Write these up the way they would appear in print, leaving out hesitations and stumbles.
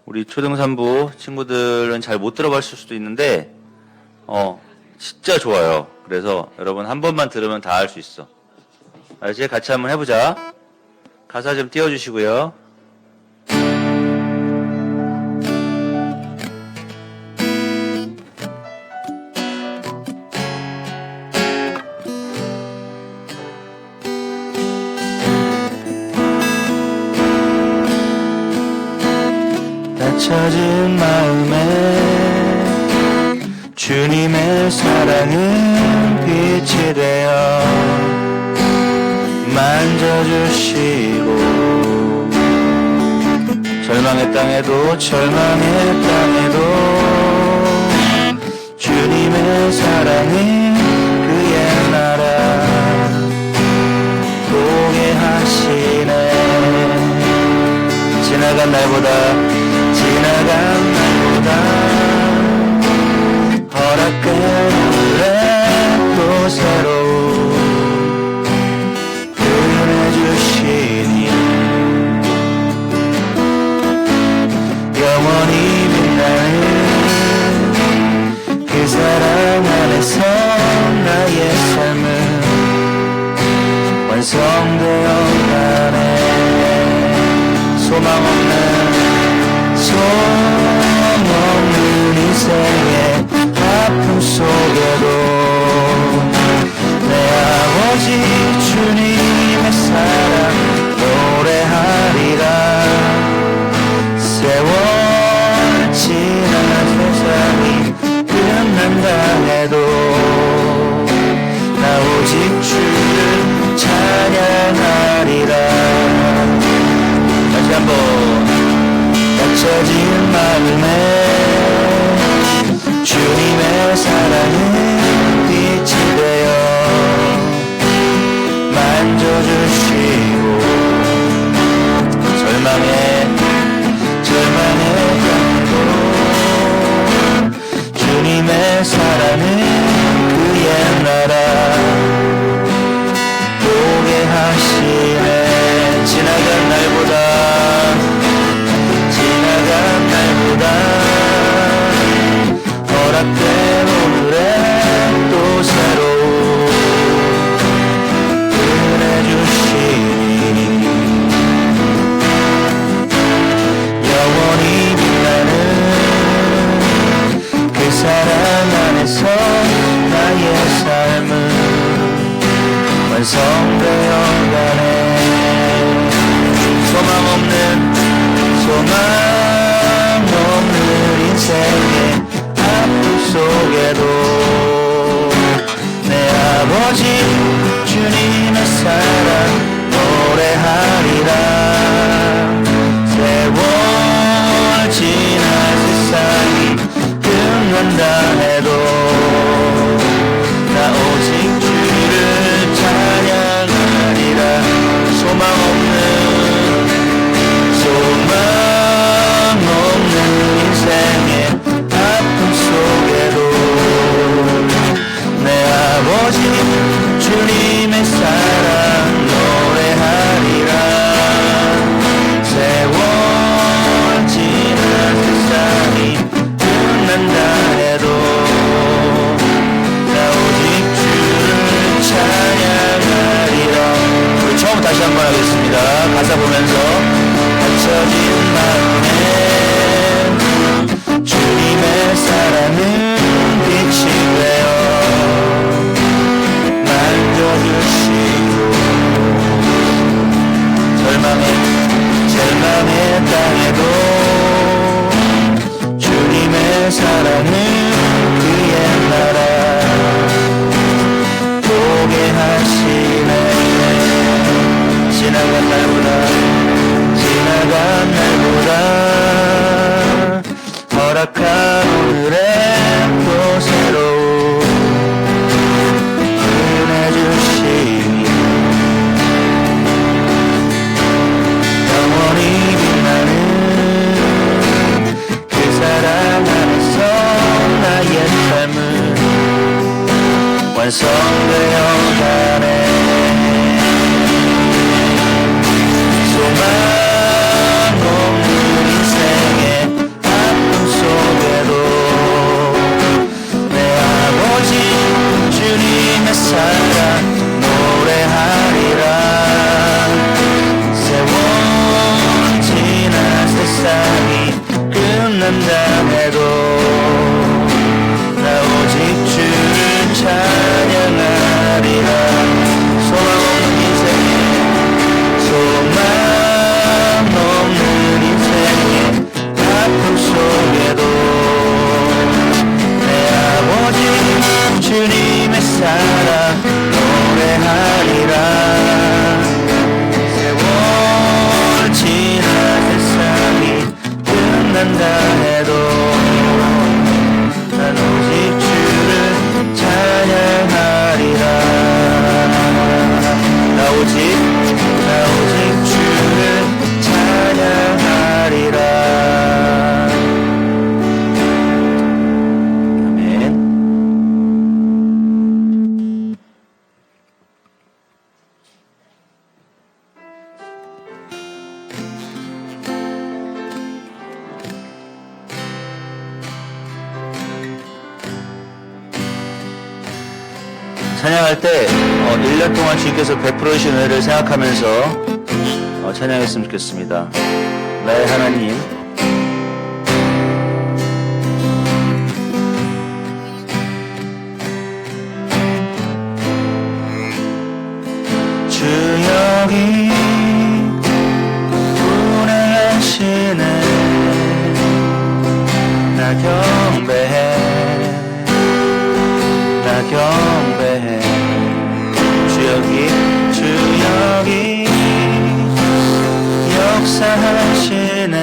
우리 초등산부 친구들은 잘 못 들어봤을 수도 있는데 진짜 좋아요. 그래서 여러분 한 번만 들으면 다 할 수 있어. 알지? 같이 한번 해보자. 가사 좀 띄워주시고요. 젖은 마음에 주님의 사랑은 빛이 되어 만져주시고 절망의 땅에도 주님의 사랑은 그의 나라 보게 하시네. 지나간 날보다 허락된 또 새로운 은혜 주시니 영원히 빛나는 그 사랑 안에서 나의 삶은 완성되어 가네. 소망 없는 인생의 아픔 속에도 내 아버지 주님의 사랑 노래하리라. 세월 지난 세상이 끝난다 해도 나 오직 주를 찬양하리라. 다시 한번 젖은 마음에 주님의 사랑은 빛이 되어 한다 해도 난 오직 주를 찬양하리라. 나 오직 주를 찬양하리라. 찬양할 때 1년 동안 주님께서 베풀어 주신 은혜를 생각하면서 찬양했으면 좋겠습니다. 나의 하나님, 주 여기 운행하시네. 나 경배해, 나 경배해. 주 여기 역사하시네.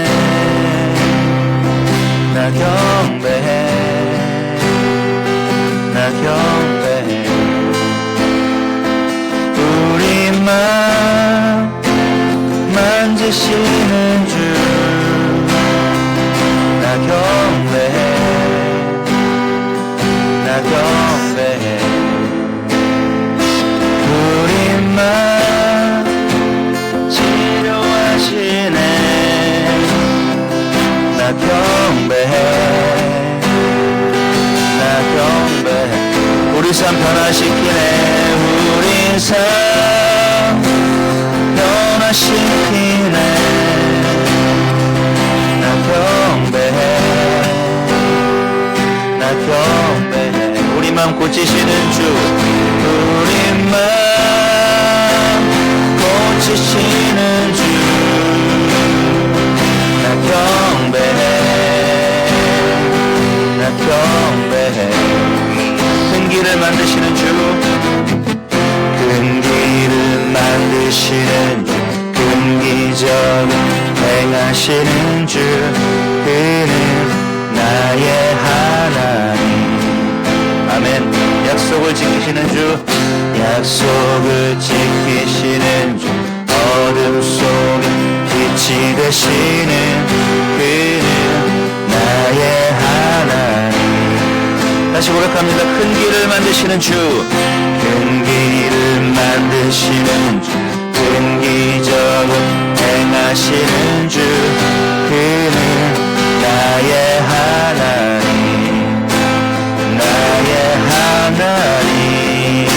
나 경배해, 나 경배해. 우리 마음 만지시는 주, 나 경배해, 나 경배해. 우리 마음 치료하시네. 나 경배해, 나 경배해. 우리 삶 변화시키네. 우리 삶 변화시키네. 나 경배해, 나 경배해. 우리 마음 고치시는 주, 우리 마음 고치시는 주, 나 경배해, 나 경배해. 큰 길을 만드시는 주, 큰 길을 만드시는 주, 큰 기적을 행하시는 주, 그는 나의 하나님. 아멘. 약속을 지키시는 주, 약속을 지키시는 주, 어둠 속에 빛이 되시는 그는 나의 하나님. 다시 고백합니다. 큰 길을 만드시는 주, 큰 길을 만드시는 주, 큰 기적을 행하시는 주, 그는 나의 하나님, 나의 하나님.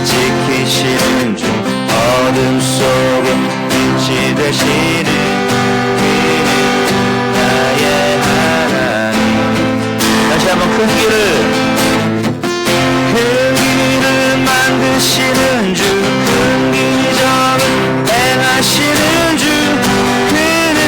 지키시는 주, 어둠 속에 빛이 되시는 그는 나의 하나님. 다시 한번 큰 길을 만드시는 주, 큰 기적을 행하시는 주, 그는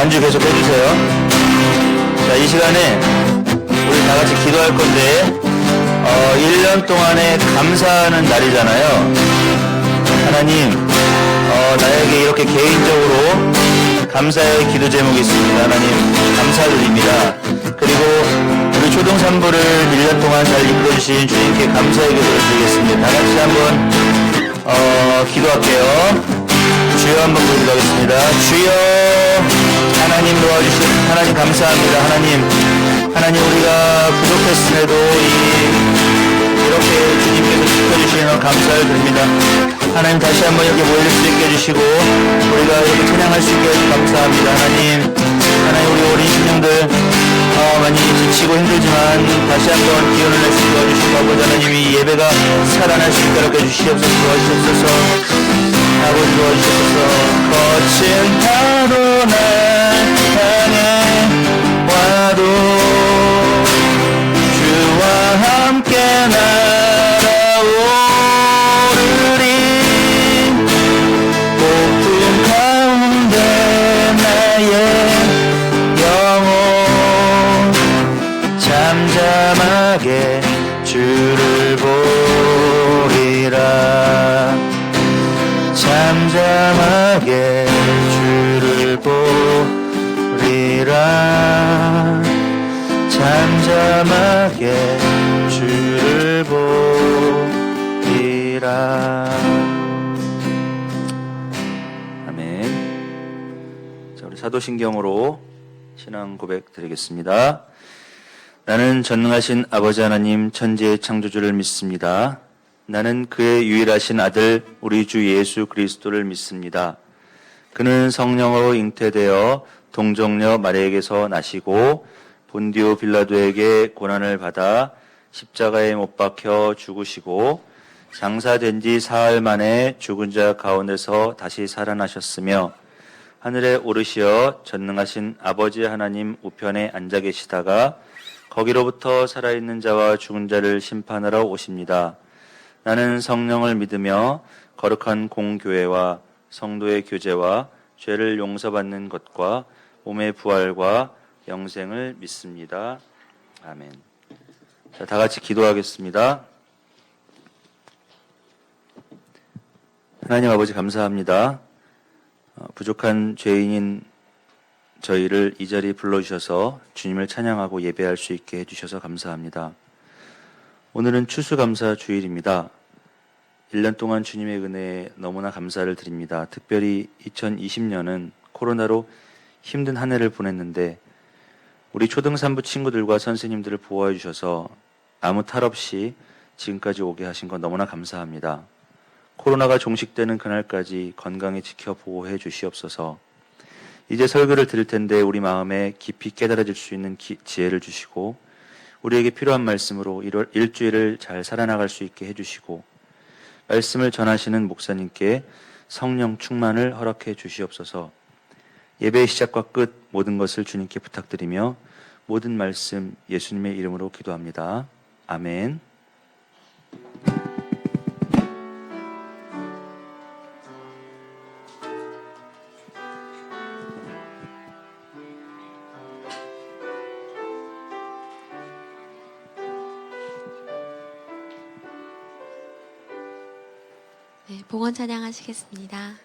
반주 계속 해주세요. 자, 이 시간에 우리 다 같이 기도할 건데 1년 동안에 감사하는 날이잖아요. 하나님, 나에게 이렇게 개인적으로 감사의 기도 제목이 있습니다. 하나님, 감사드립니다. 그리고 우리 초등산부를 1년 동안 잘 이끌어주신 주님께 감사의 기도를 드리겠습니다. 다 같이 한번 기도할게요. 주여 한번 기도하겠습니다. 주여, 하나님 도와주신 하나님 감사합니다. 하나님 우리가 부족했음에도 이렇게 주님께서 지켜주시는 감사를 드립니다. 하나님 다시 한번 이렇게 모일 수 있게 해주시고 우리가 이렇게 찬양할 수 있게 해주셔서 감사합니다. 하나님 우리 어린 신령들 많이 지치고 힘들지만 다시 한번 기운을 내서 도와주시고 아버지 하나님 이 예배가 살아날 수 있도록 해주시옵소서. 도와주시옵소서. 아버지 도와주시옵소서. 거친 파도 날 향해 와도 주와 함께 날아오르리. 폭풍 가운데 나의 영혼 잠잠하게 주를 보리라. 잠잠하게 주를 보리라. 잠잠하게 주를 보리라. 아멘. 자, 우리 사도신경으로 신앙 고백 드리겠습니다. 나는 전능하신 아버지 하나님 천지의 창조주를 믿습니다. 나는 그의 유일하신 아들 우리 주 예수 그리스도를 믿습니다. 그는 성령으로 잉태되어 동정녀 마리아에게서 나시고 본디오 빌라도에게 고난을 받아 십자가에 못 박혀 죽으시고 장사된 지 사흘 만에 죽은 자 가운데서 다시 살아나셨으며 하늘에 오르시어 전능하신 아버지 하나님 우편에 앉아 계시다가 거기로부터 살아있는 자와 죽은 자를 심판하러 오십니다. 나는 성령을 믿으며 거룩한 공교회와 성도의 교제와 죄를 용서받는 것과 몸의 부활과 영생을 믿습니다. 아멘. 자, 다 같이 기도하겠습니다. 하나님 아버지 감사합니다. 부족한 죄인인 저희를 이 자리에 불러주셔서 주님을 찬양하고 예배할 수 있게 해주셔서 감사합니다. 오늘은 추수감사 주일입니다. 1년 동안 주님의 은혜에 너무나 감사를 드립니다. 특별히 2020년은 코로나로 힘든 한 해를 보냈는데 우리 초등산부 친구들과 선생님들을 보호해 주셔서 아무 탈 없이 지금까지 오게 하신 건 너무나 감사합니다. 코로나가 종식되는 그날까지 건강히 지켜 보호해 주시옵소서. 이제 설교를 드릴 텐데 우리 마음에 깊이 깨달아질 수 있는 지혜를 주시고 우리에게 필요한 말씀으로 일주일을 잘 살아나갈 수 있게 해주시고 말씀을 전하시는 목사님께 성령 충만을 허락해 주시옵소서. 예배의 시작과 끝 모든 것을 주님께 부탁드리며 모든 말씀 예수님의 이름으로 기도합니다. 아멘. 네, 봉헌 찬양하시겠습니다.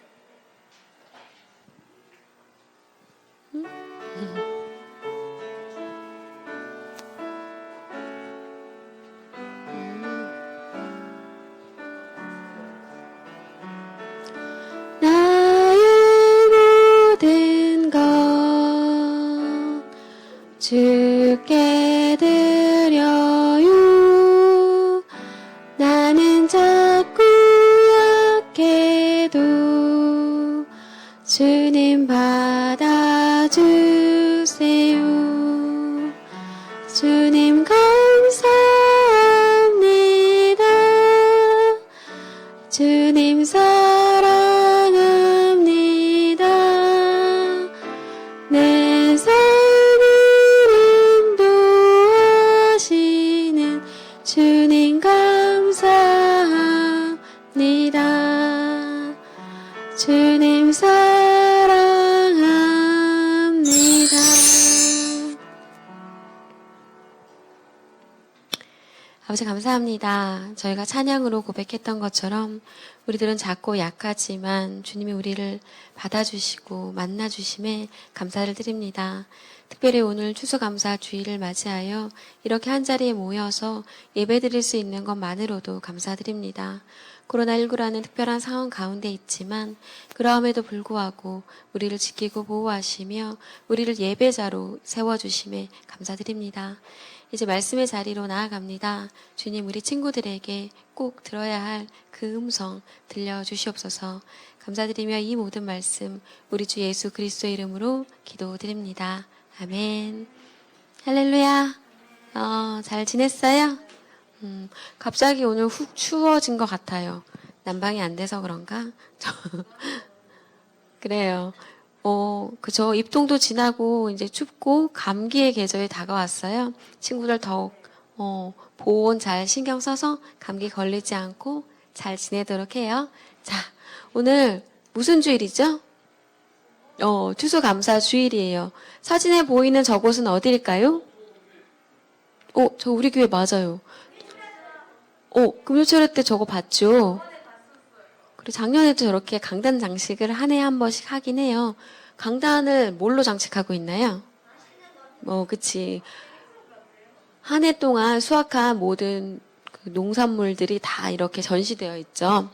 나의 모든 것 주께 드려요. 나는 자꾸 약해도 주님 받아주세요. 주님 감사합니다. 주님 사랑합니다. 내 삶을 인도하시는 주님 감사합니다. 주님 사랑합니다. 아버지 감사합니다. 저희가 찬양으로 고백했던 것처럼 우리들은 작고 약하지만 주님이 우리를 받아주시고 만나주심에 감사를 드립니다. 특별히 오늘 추수감사 주일을 맞이하여 이렇게 한자리에 모여서 예배드릴 수 있는 것만으로도 감사드립니다. 코로나19라는 특별한 상황 가운데 있지만 그러함에도 불구하고 우리를 지키고 보호하시며 우리를 예배자로 세워주심에 감사드립니다. 이제 말씀의 자리로 나아갑니다. 주님, 우리 친구들에게 꼭 들어야 할 그 음성 들려주시옵소서. 감사드리며 이 모든 말씀 우리 주 예수 그리스도의 이름으로 기도드립니다. 아멘. 할렐루야. 잘 지냈어요? 갑자기 오늘 훅 추워진 것 같아요. 난방이 안 돼서 그런가? 그래요. 그죠. 입동도 지나고 이제 춥고 감기의 계절이 다가왔어요. 친구들 더욱 보온 잘 신경 써서 감기 걸리지 않고 잘 지내도록 해요. 자, 오늘 무슨 주일이죠? 추수감사 주일이에요. 사진에 보이는 저곳은 어디일까요? 저 우리 교회 맞아요. 금요철회 때 저거 봤죠? 그리고 작년에도 저렇게 강단 장식을 한 해에 한 번씩 하긴 해요. 강단을 뭘로 장식하고 있나요? 그치. 한 해 동안 수확한 모든 그 농산물들이 다 이렇게 전시되어 있죠.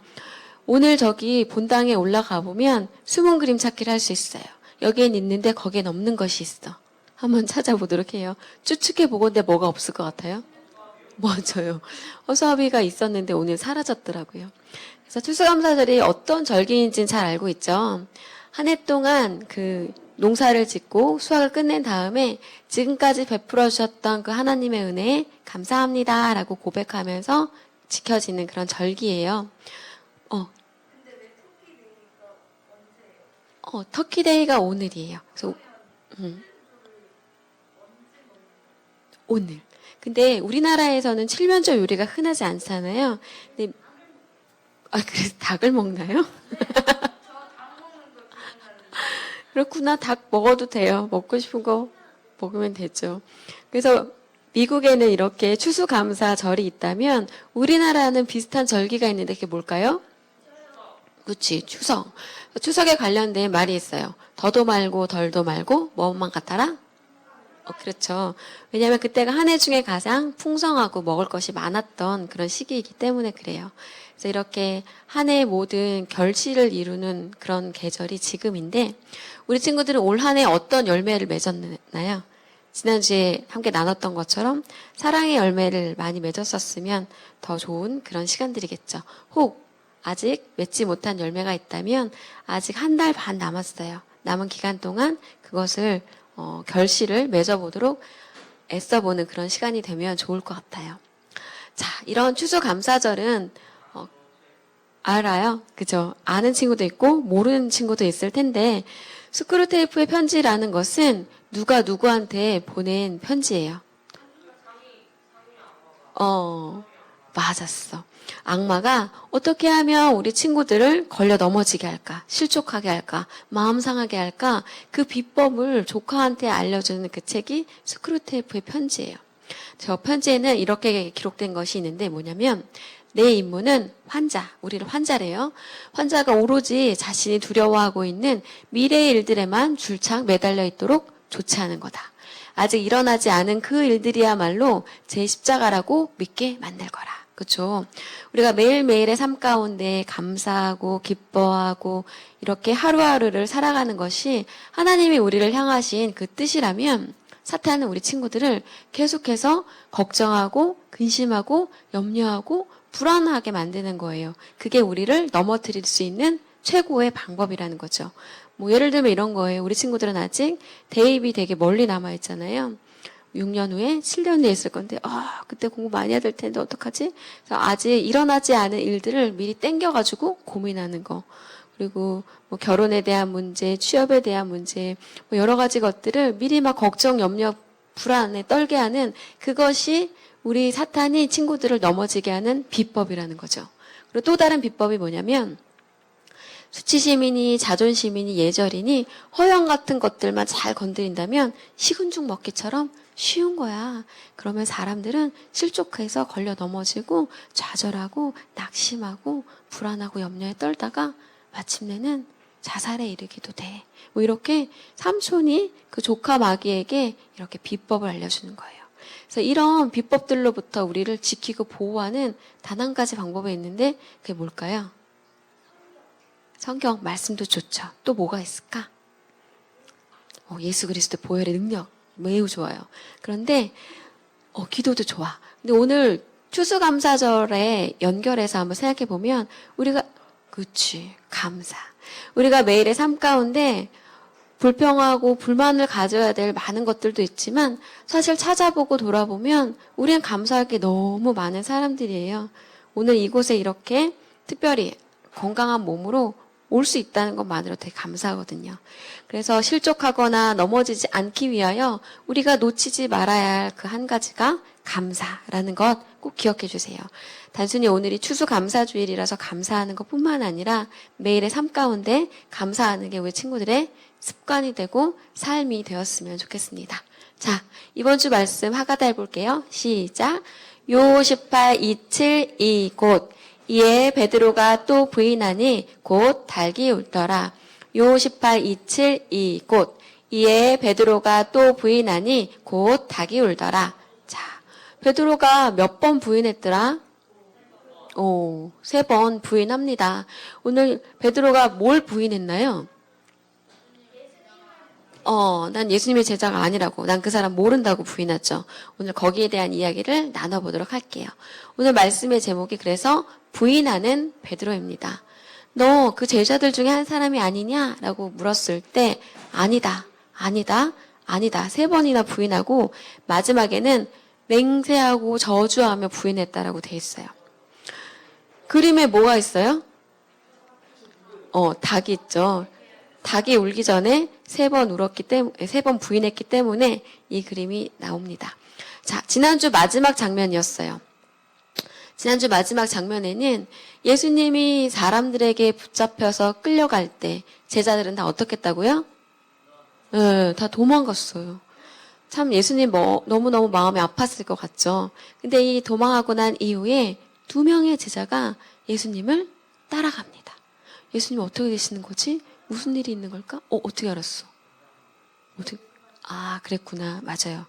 오늘 저기 본당에 올라가 보면 숨은 그림 찾기를 할 수 있어요. 여기엔 있는데 거기엔 없는 것이 있어. 한번 찾아보도록 해요. 추측해 보건데 뭐가 없을 것 같아요? 맞아요. 허수아비가 있었는데 오늘 사라졌더라고요. 그래서 추수감사절이 어떤 절기인지는 잘 알고 있죠. 한 해 동안 그 농사를 짓고 수확을 끝낸 다음에 지금까지 베풀어 주셨던 그 하나님의 은혜에 감사합니다 라고 고백하면서 지켜지는 그런 절기예요. 터키데이가 오늘이에요. 그래서 오늘. 근데 우리나라에서는 칠면조 요리가 흔하지 않잖아요. 근데 그래서 닭을 먹나요? 그렇구나. 닭 먹어도 돼요. 먹고 싶은 거 먹으면 되죠. 그래서 미국에는 이렇게 추수감사절이 있다면 우리나라는 비슷한 절기가 있는데 그게 뭘까요? 그렇지. 추석. 추석에 관련된 말이 있어요. 더도 말고 덜도 말고 뭐만 같아라? 그렇죠. 왜냐하면 그때가 한 해 중에 가장 풍성하고 먹을 것이 많았던 그런 시기이기 때문에 그래요. 그래서 이렇게 한 해의 모든 결실을 이루는 그런 계절이 지금인데 우리 친구들은 올 한 해 어떤 열매를 맺었나요? 지난주에 함께 나눴던 것처럼 사랑의 열매를 많이 맺었었으면 더 좋은 그런 시간들이겠죠. 혹 아직 맺지 못한 열매가 있다면 아직 한 달 반 남았어요. 남은 기간 동안 그것을 결실을 맺어보도록 애써보는 그런 시간이 되면 좋을 것 같아요. 자, 이런 추수감사절은 알아요? 그죠? 아는 친구도 있고 모르는 친구도 있을 텐데 스크루테이프의 편지라는 것은 누가 누구한테 보낸 편지예요. 맞았어. 악마가 어떻게 하면 우리 친구들을 걸려 넘어지게 할까, 실족하게 할까, 마음 상하게 할까, 그 비법을 조카한테 알려주는 그 책이 스크루테이프의 편지예요. 저 편지에는 이렇게 기록된 것이 있는데 뭐냐면 내 임무는 우리를 환자래요. 환자가 오로지 자신이 두려워하고 있는 미래의 일들에만 줄창 매달려 있도록 조치하는 거다. 아직 일어나지 않은 그 일들이야말로 제 십자가라고 믿게 만들 거라. 그렇죠? 우리가 매일매일의 삶 가운데 감사하고 기뻐하고 이렇게 하루하루를 살아가는 것이 하나님이 우리를 향하신 그 뜻이라면 사탄은 우리 친구들을 계속해서 걱정하고 근심하고 염려하고 불안하게 만드는 거예요. 그게 우리를 넘어뜨릴 수 있는 최고의 방법이라는 거죠. 예를 들면 이런 거예요. 우리 친구들은 아직 대입이 되게 멀리 남아 있잖아요. 6년 후에 7년 뒤에 있을 건데 그때 공부 많이 해야 될 텐데 어떡하지? 그래서 아직 일어나지 않은 일들을 미리 땡겨가지고 고민하는 거. 그리고 결혼에 대한 문제, 취업에 대한 문제, 여러 가지 것들을 미리 막 걱정, 염려, 불안에 떨게 하는 그것이 우리 사탄이 친구들을 넘어지게 하는 비법이라는 거죠. 그리고 또 다른 비법이 뭐냐면 수치심이니 자존심이니 예절이니 허영 같은 것들만 잘 건드린다면 식은 죽 먹기처럼 쉬운 거야. 그러면 사람들은 실족해서 걸려 넘어지고 좌절하고 낙심하고 불안하고 염려에 떨다가 마침내는 자살에 이르기도 돼. 뭐 이렇게 삼촌이 그 조카 마귀에게 이렇게 비법을 알려주는 거예요. 그래서 이런 비법들로부터 우리를 지키고 보호하는 단 한 가지 방법이 있는데 그게 뭘까요? 성경 말씀도 좋죠. 또 뭐가 있을까? 예수 그리스도 보혈의 능력 매우 좋아요. 그런데 기도도 좋아. 근데 오늘 추수감사절에 연결해서 한번 생각해 보면 우리가 그치 감사. 우리가 매일의 삶 가운데 불평하고 불만을 가져야 될 많은 것들도 있지만 사실 찾아보고 돌아보면 우리는 감사할 게 너무 많은 사람들이에요. 오늘 이곳에 이렇게 특별히 건강한 몸으로 올 수 있다는 것만으로 되게 감사하거든요. 그래서 실족하거나 넘어지지 않기 위하여 우리가 놓치지 말아야 할 그 한 가지가 감사라는 것 꼭 기억해 주세요. 단순히 오늘이 추수감사주일이라서 감사하는 것뿐만 아니라 매일의 삶 가운데 감사하는 게 우리 친구들의 습관이 되고 삶이 되었으면 좋겠습니다. 자, 이번 주 말씀 하가다 해볼게요. 시작. 요 18, 27, 2 곧. 이에 베드로가 또 부인하니 곧 닭이 울더라. 요 18, 27, 2 곧. 이에 베드로가 또 부인하니 곧 닭이 울더라. 자, 베드로가 몇 번 부인했더라? 3번 부인합니다. 오늘 베드로가 뭘 부인했나요? 난 예수님의 제자가 아니라고, 난 그 사람 모른다고 부인하죠. 오늘 거기에 대한 이야기를 나눠보도록 할게요. 오늘 말씀의 제목이 그래서 부인하는 베드로입니다. 너 그 제자들 중에 한 사람이 아니냐? 라고 물었을 때 아니다, 아니다, 아니다 3번이나 부인하고 마지막에는 맹세하고 저주하며 부인했다라고 돼 있어요. 그림에 뭐가 있어요? 닭이 있죠. 닭이 울기 전에 3번 울었기 때문에, 3번 부인했기 때문에 이 그림이 나옵니다. 자, 지난주 마지막 장면이었어요. 지난주 마지막 장면에는 예수님이 사람들에게 붙잡혀서 끌려갈 때 제자들은 다 어떻게 했다고요? 다 도망갔어요. 참 예수님 너무너무 마음이 아팠을 것 같죠. 근데 이 도망하고 난 이후에 2명의 제자가 예수님을 따라갑니다. 예수님 어떻게 되시는 거지? 무슨 일이 있는 걸까? 어떻게 알았어? 그랬구나. 맞아요.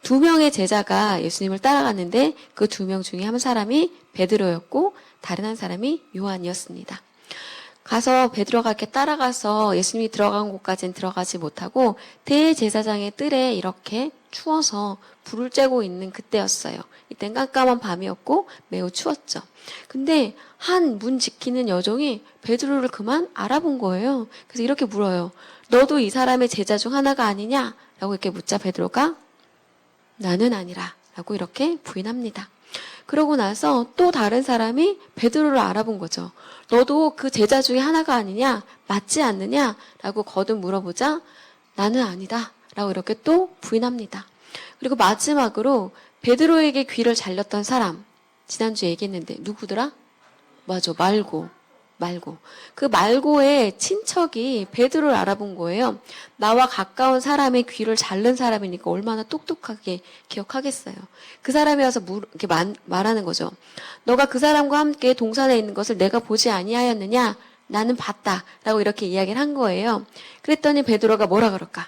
2명의 제자가 예수님을 따라갔는데 그 2명 중에 한 사람이 베드로였고 다른 한 사람이 요한이었습니다. 가서 베드로가 이렇게 따라가서 예수님이 들어간 곳까지는 들어가지 못하고 대제사장의 뜰에 이렇게 추워서 불을 쬐고 있는 그때였어요. 이땐 깜깜한 밤이었고 매우 추웠죠. 근데 한 문 지키는 여종이 베드로를 그만 알아본 거예요. 그래서 이렇게 물어요. 너도 이 사람의 제자 중 하나가 아니냐? 라고 이렇게 묻자 베드로가 나는 아니라 라고 이렇게 부인합니다. 그러고 나서 또 다른 사람이 베드로를 알아본 거죠. 너도 그 제자 중에 하나가 아니냐? 맞지 않느냐? 라고 거듭 물어보자 나는 아니다 라고 이렇게 또 부인합니다. 그리고 마지막으로 베드로에게 귀를 잘렸던 사람 지난주에 얘기했는데 누구더라? 맞아, 말고. 그 말고의 친척이 베드로를 알아본 거예요. 나와 가까운 사람의 귀를 자른 사람이니까 얼마나 똑똑하게 기억하겠어요. 그 사람이 와서 이렇게 말하는 거죠. 너가 그 사람과 함께 동산에 있는 것을 내가 보지 아니하였느냐? 나는 봤다. 라고 이렇게 이야기를 한 거예요. 그랬더니 베드로가 뭐라 그럴까?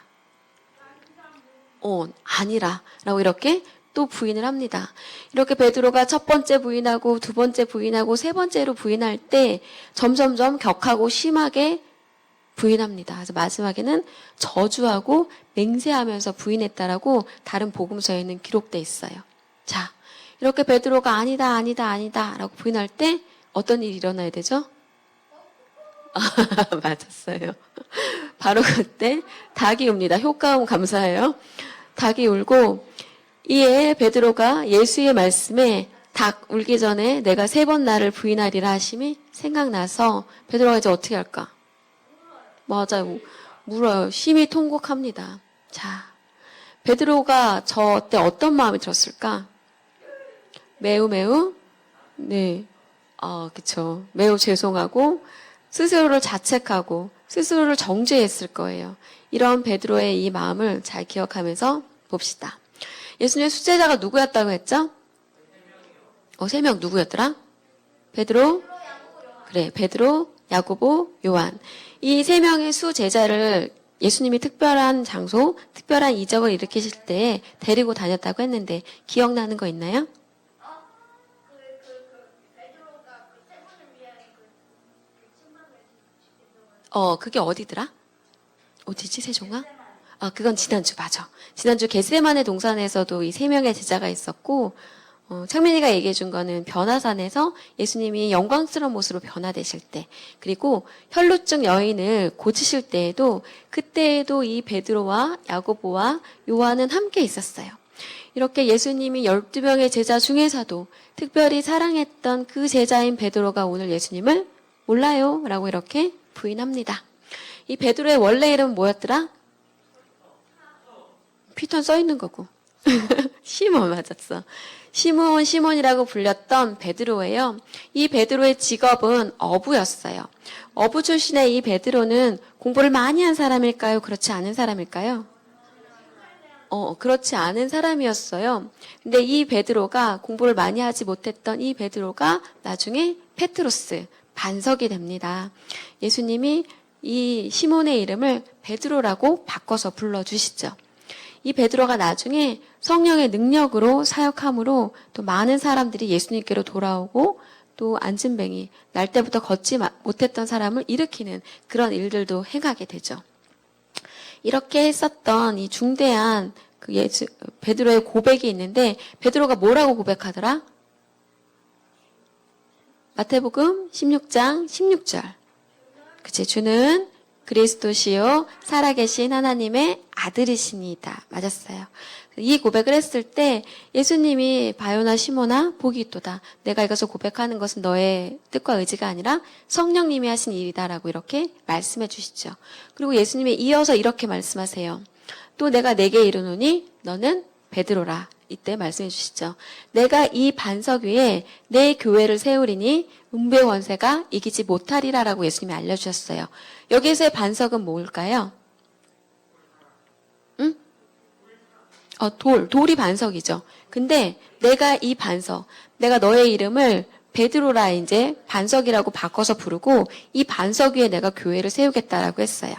아니라. 라고 이렇게 또 부인을 합니다. 이렇게 베드로가 첫 번째 부인하고 두 번째 부인하고 세 번째로 부인할 때 점점점 격하고 심하게 부인합니다. 그래서 마지막에는 저주하고 맹세하면서 부인했다라고 다른 복음서에는 기록돼 있어요. 자, 이렇게 베드로가 아니다 라고 부인할 때 어떤 일이 일어나야 되죠? 맞았어요. 바로 그때 닭이 웁니다. 효과음 감사해요. 닭이 울고 이에 베드로가 예수의 말씀에 닭 울기 전에 내가 3번 나를 부인하리라 하심이 생각나서 베드로가 이제 어떻게 할까? 맞아요. 물어요. 심히 통곡합니다. 자, 베드로가 저 때 어떤 마음이 들었을까? 매우 그쵸. 매우 죄송하고 스스로를 자책하고 스스로를 정죄했을 거예요. 이런 베드로의 이 마음을 잘 기억하면서 봅시다. 예수님의 수제자가 누구였다고 했죠? 3명 누구였더라? 베드로? 그래, 베드로, 야고보, 요한. 이 3명의 수제자를 예수님이 특별한 장소, 특별한 이적을 일으키실 때 데리고 다녔다고 했는데 기억나는 거 있나요? 그게 어디더라? 어디지, 세종아? 그건 지난주, 맞아. 지난주 겟세마네 동산에서도 이 3명의 제자가 있었고, 창민이가 얘기해 준 거는 변화산에서 예수님이 영광스러운 모습으로 변화되실 때, 그리고 혈루증 여인을 고치실 때에도, 그때에도 이 베드로와 야고보와 요한은 함께 있었어요. 이렇게 예수님이 12명의 제자 중에서도 특별히 사랑했던 그 제자인 베드로가 오늘 예수님을 몰라요 라고 이렇게 부인합니다. 이 베드로의 원래 이름은 뭐였더라? 피터는 써 있는 거고. 시몬 맞았어. 시몬이라고 불렸던 베드로예요. 이 베드로의 직업은 어부였어요. 어부 출신의 이 베드로는 공부를 많이 한 사람일까요? 그렇지 않은 사람일까요? 그렇지 않은 사람이었어요. 근데 이 베드로가 공부를 많이 하지 못했던 이 베드로가 나중에 페트로스, 반석이 됩니다. 예수님이 이 시몬의 이름을 베드로라고 바꿔서 불러주시죠. 이 베드로가 나중에 성령의 능력으로 사역함으로 또 많은 사람들이 예수님께로 돌아오고 또 안진뱅이, 날 때부터 걷지 못했던 사람을 일으키는 그런 일들도 행하게 되죠. 이렇게 했었던 이 중대한 베드로의 고백이 있는데 베드로가 뭐라고 고백하더라? 마태복음 16장 16절. 그치, 주는 그리스도시요 살아계신 하나님의 아들이시니이다. 맞았어요. 이 고백을 했을 때 예수님이 바요나 시몬아 복이 있도다. 내가 이것을 고백하는 것은 너의 뜻과 의지가 아니라 성령님이 하신 일이다라고 이렇게 말씀해 주시죠. 그리고 예수님이 이어서 이렇게 말씀하세요. 또 내가 네게 이르노니 너는 베드로라. 이때 말씀해 주시죠. 내가 이 반석 위에 내 교회를 세우리니 음부의 권세가 이기지 못하리라라고 예수님이 알려주셨어요. 여기에서의 반석은 뭘까요? 응? 돌이 반석이죠. 근데 내가 이 반석, 내가 너의 이름을 베드로라 이제 반석이라고 바꿔서 부르고 이 반석 위에 내가 교회를 세우겠다라고 했어요.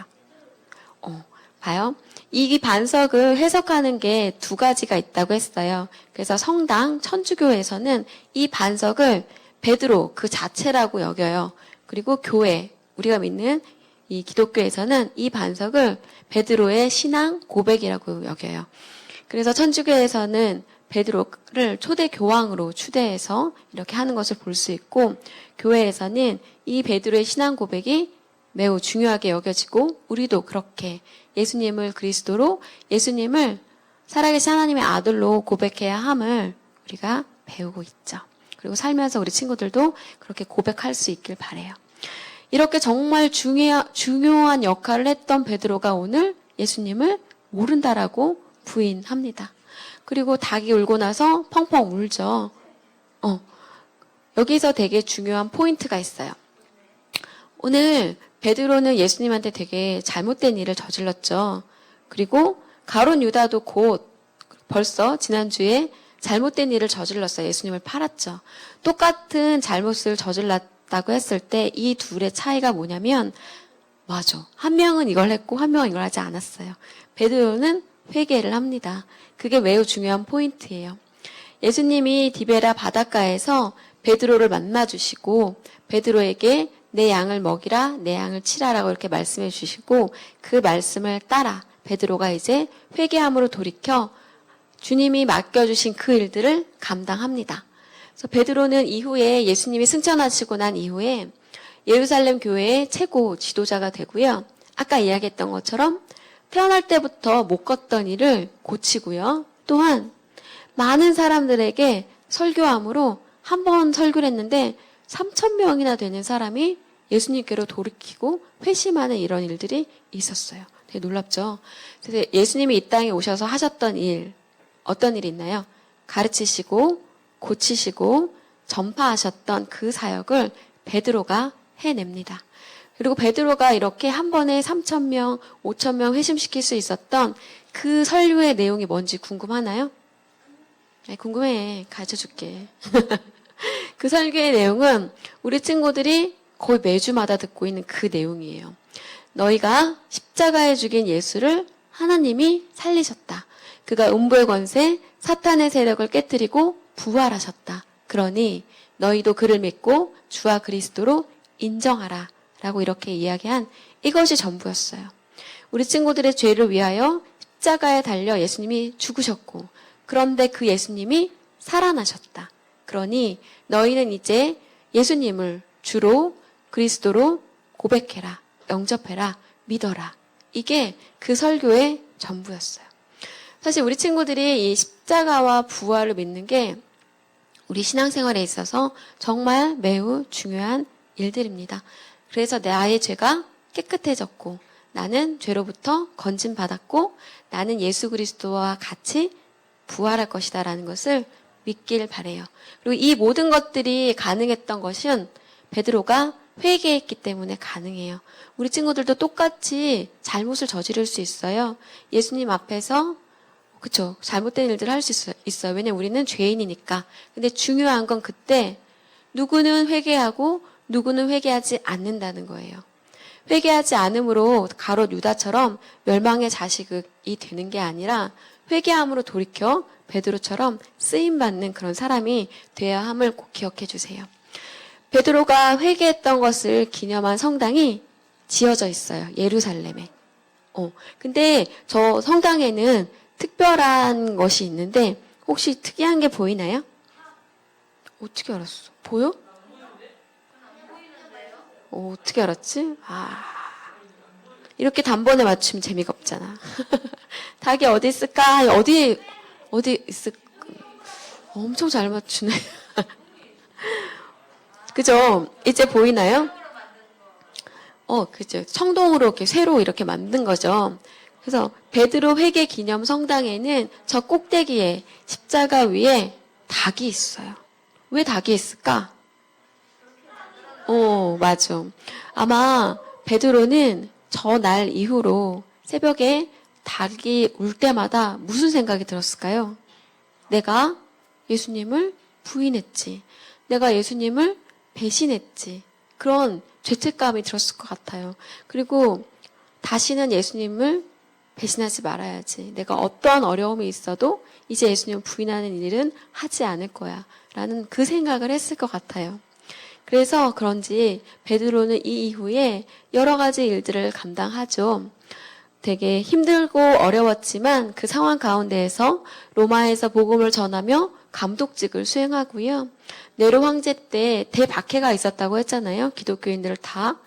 봐요. 이 반석을 해석하는 게 2가지가 있다고 했어요. 그래서 성당, 천주교에서는 이 반석을 베드로 그 자체라고 여겨요. 그리고 교회, 우리가 믿는 이 기독교에서는 이 반석을 베드로의 신앙 고백이라고 여겨요. 그래서 천주교에서는 베드로를 초대 교황으로 추대해서 이렇게 하는 것을 볼 수 있고, 교회에서는 이 베드로의 신앙 고백이 매우 중요하게 여겨지고, 우리도 그렇게 예수님을 그리스도로, 예수님을 살아계신 하나님의 아들로 고백해야 함을 우리가 배우고 있죠. 그리고 살면서 우리 친구들도 그렇게 고백할 수 있길 바라요. 이렇게 정말 중요한 역할을 했던 베드로가 오늘 예수님을 모른다라고 부인합니다. 그리고 닭이 울고 나서 펑펑 울죠. 여기서 되게 중요한 포인트가 있어요. 오늘 베드로는 예수님한테 되게 잘못된 일을 저질렀죠. 그리고 가룟 유다도 곧 벌써 지난주에 잘못된 일을 저질렀어요. 예수님을 팔았죠. 똑같은 잘못을 저질렀다고 했을 때 이 둘의 차이가 뭐냐면, 맞아. 한 명은 이걸 했고 한 명은 이걸 하지 않았어요. 베드로는 회개를 합니다. 그게 매우 중요한 포인트예요. 예수님이 디베라 바닷가에서 베드로를 만나주시고 베드로에게 내 양을 먹이라, 내 양을 치라라고 이렇게 말씀해 주시고, 그 말씀을 따라 베드로가 이제 회개함으로 돌이켜 주님이 맡겨주신 그 일들을 감당합니다. 그래서 베드로는 이후에 예수님이 승천하시고 난 이후에 예루살렘 교회의 최고 지도자가 되고요. 아까 이야기했던 것처럼 태어날 때부터 못 걷던 일을 고치고요. 또한 많은 사람들에게 설교함으로 한 번 설교를 했는데 3,000명이나 되는 사람이 예수님께로 돌이키고 회심하는 이런 일들이 있었어요. 되게 놀랍죠? 그래서 예수님이 이 땅에 오셔서 하셨던 일, 어떤 일이 있나요? 가르치시고 고치시고 전파하셨던 그 사역을 베드로가 해냅니다. 그리고 베드로가 이렇게 한 번에 3,000명, 5,000명 회심시킬 수 있었던 그 설교의 내용이 뭔지 궁금하나요? 궁금해. 가르쳐 줄게. 그 설교의 내용은 우리 친구들이 거의 매주마다 듣고 있는 그 내용이에요. 너희가 십자가에 죽인 예수를 하나님이 살리셨다. 그가 음부의 권세, 사탄의 세력을 깨뜨리고 부활하셨다. 그러니 너희도 그를 믿고 주와 그리스도로 인정하라. 라고 이렇게 이야기한 이것이 전부였어요. 우리 친구들의 죄를 위하여 십자가에 달려 예수님이 죽으셨고, 그런데 그 예수님이 살아나셨다. 그러니 너희는 이제 예수님을 주로 그리스도로 고백해라, 영접해라, 믿어라. 이게 그 설교의 전부였어요. 사실 우리 친구들이 이 십자가와 부활을 믿는 게 우리 신앙생활에 있어서 정말 매우 중요한 일들입니다. 그래서 나의 죄가 깨끗해졌고, 나는 죄로부터 건짐받았고, 나는 예수 그리스도와 같이 부활할 것이다라는 것을 믿길 바래요. 그리고 이 모든 것들이 가능했던 것은 베드로가 회개했기 때문에 가능해요. 우리 친구들도 똑같이 잘못을 저지를 수 있어요. 예수님 앞에서 그쵸, 잘못된 일들을 할 수 있어요. 왜냐면 우리는 죄인이니까. 근데 중요한 건 그때 누구는 회개하고 누구는 회개하지 않는다는 거예요. 회개하지 않음으로 가롯 유다처럼 멸망의 자식이 되는 게 아니라 회개함으로 돌이켜 베드로처럼 쓰임받는 그런 사람이 되어야 함을 꼭 기억해 주세요. 베드로가 회개했던 것을 기념한 성당이 지어져 있어요. 예루살렘에. 근데 저 성당에는 특별한 것이 있는데 혹시 특이한 게 보이나요? 어떻게 알았어? 보여? 어떻게 알았지? 이렇게 단번에 맞추면 재미가 없잖아. 닭이 어디 있을까? 어디 있을까? 엄청 잘 맞추네. 그죠? 이제 보이나요? 그죠. 청동으로 이렇게 새로 이렇게 만든 거죠. 그래서 베드로 회개 기념 성당에는 저 꼭대기에 십자가 위에 닭이 있어요. 왜 닭이 있을까? 맞아. 아마 베드로는 저 날 이후로 새벽에 닭이 울 때마다 무슨 생각이 들었을까요? 내가 예수님을 부인했지. 내가 예수님을 배신했지. 그런 죄책감이 들었을 것 같아요. 그리고 다시는 예수님을 배신하지 말아야지. 내가 어떠한 어려움이 있어도 이제 예수님을 부인하는 일은 하지 않을 거야. 라는 그 생각을 했을 것 같아요. 그래서 그런지 베드로는 이 이후에 여러 가지 일들을 감당하죠. 되게 힘들고 어려웠지만 그 상황 가운데에서 로마에서 복음을 전하며 감독직을 수행하고요. 네로 황제 때 대박해가 있었다고 했잖아요. 기독교인들을 다